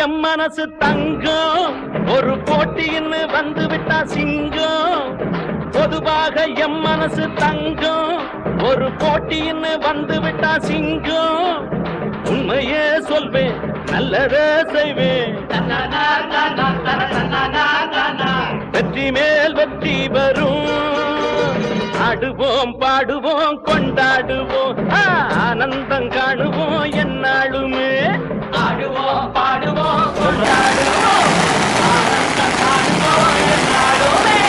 M மனசு தங்கம் ஒரு போட்டின்னு வந்து விட்டா சிங்கம். பொதுவாக எம் மனசு தங்கம் ஒரு போட்டின்னு வந்து விட்டா சிங்கம். உண்மையே சொல்வேன் நல்லதே செய்வேன். வெற்றி மேல் வெற்றி வரும். ஆடுவோம் பாடுவோம் கொண்டாடுவோம் ஆனந்தம் காணுவோம் என்னாலுமே. ஆடுவோம் பாடுவோம் கொண்டாடுவோம் ஆனந்தம் காணுவோம் என்னாலுமே.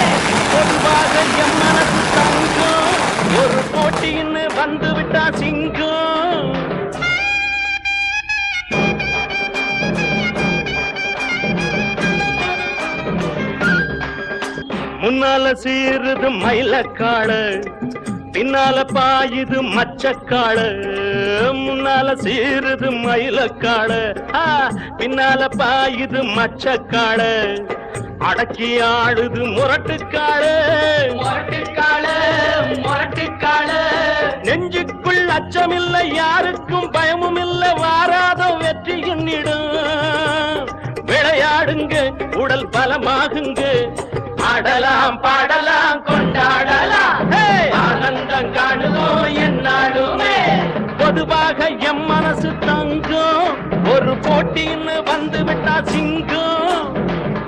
பொதுவாக எம் மனசு தங்கம் ஒரு போட்டின்னு வந்து விட்டா சிங்கம். முன்னால சீருது மயிலக்காடு பின்னால பாயுது மச்சக்காடு. முன்னால சீருது மயிலக்காடு பின்னால பாயுது மச்சக்காடு. அடக்கி ஆடுது முரட்டுக்காடு முரட்டுக்காடு முரட்டுக்காடு. நெஞ்சுக்குள் அச்சமில்லை யாருக்கும் பயமும் இல்லை வாராத வெற்றி என்னிடும். விளையாடுங்க உடல் பலமாகுங்க. ஆடலாம் பாடலாம் கொண்டாடலாம் ஆனந்தம் காணுவோம் என்னாலுமே. பொதுவாக எம் மனசு தங்கம் ஒரு போட்டின்னு வந்து விட்டா சிங்கம்.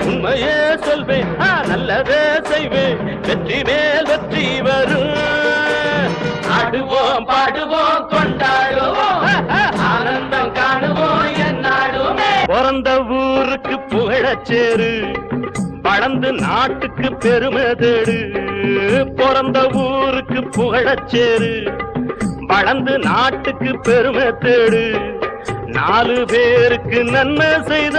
உண்மையே சொல்வேன் நல்லதே செய்வேன் வெற்றி மேல் வெற்றி வரும். ஆடுவோம் பாடுவோம் கொண்டாடுவோம் ஆனந்தம் காணுவோம் என்னாலுமே. பிறந்த ஊருக்கு புகழச்சேரு வளர்ந்து நாட்டுக்கு பெருமை தேடு. பிறந்த ஊருக்கு புகழச்சேரு வளர்ந்து நாட்டுக்கு பெருமை தேடு. 4 பேருக்கு நன்மை செய்த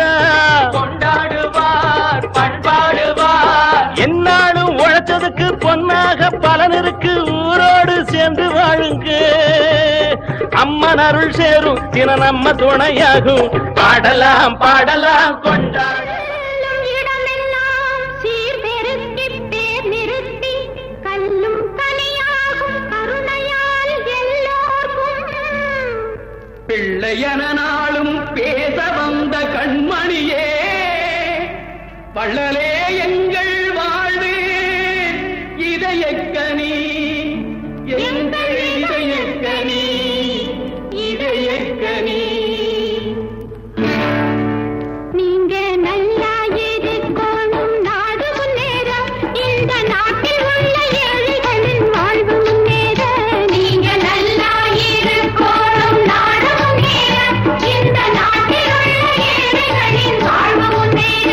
கொண்டாடுவார் பண்பாடுவார். என்னாலும் உழைச்சதுக்கு பொன்னாக பலன் இருக்கு. ஊரோடு சேர்ந்து வாழுங்க. அம்மன் அருள் சேரும் தின நம்ம துணையாகும். பாடலாம் பாடலாம் கொண்டாட பிள்ளையன நாளும் பேச வந்த கண்மணியே வள்ளலே எங்கள் வாழ்வு இதயக்கனி எங்கள் இதயக்கனி இதயக்கனி. நீங்க நல்லா இருக்கணும் நாடு முன்னேற. இந்த நாட்டில் உள்ள ஏழைகளின் வாழ்வு முன்னேற. நீங்க நல்லா இருக்கணும் நாடு முன்னேற. இந்த நாட்டில் உள்ள ஏழைகளின் வாழ்வு முன்னேற.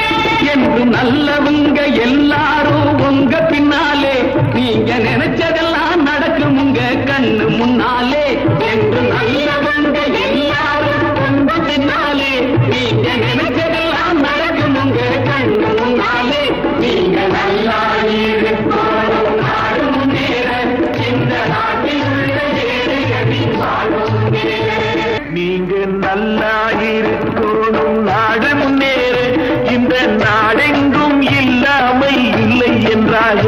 என்று நல்லவங்க எல்லாரும் உங்க பின்னாலே நீங்க நினைச்சதெல்லாம் நடக்கும் உங்க கண்ணு முன்னாலே. என்று நல்லவங்க எல்லாரும் உங்க பின்னாலே நீங்க நினைச்சதெல்லாம் நடக்கும் உங்க கண்ணு முன்னாலே. நீங்க நல்லா இருக்கணும் நாடு முன்னேற. இந்த நாட்டில் உள்ள ஏழைகளின் வாழ்வு முன்னேற. நீங்க நல்லா இருக்கணும் நாடு முன்னேற. இந்த நாடெங்கும் இல்லாமை இல்லை என்றாக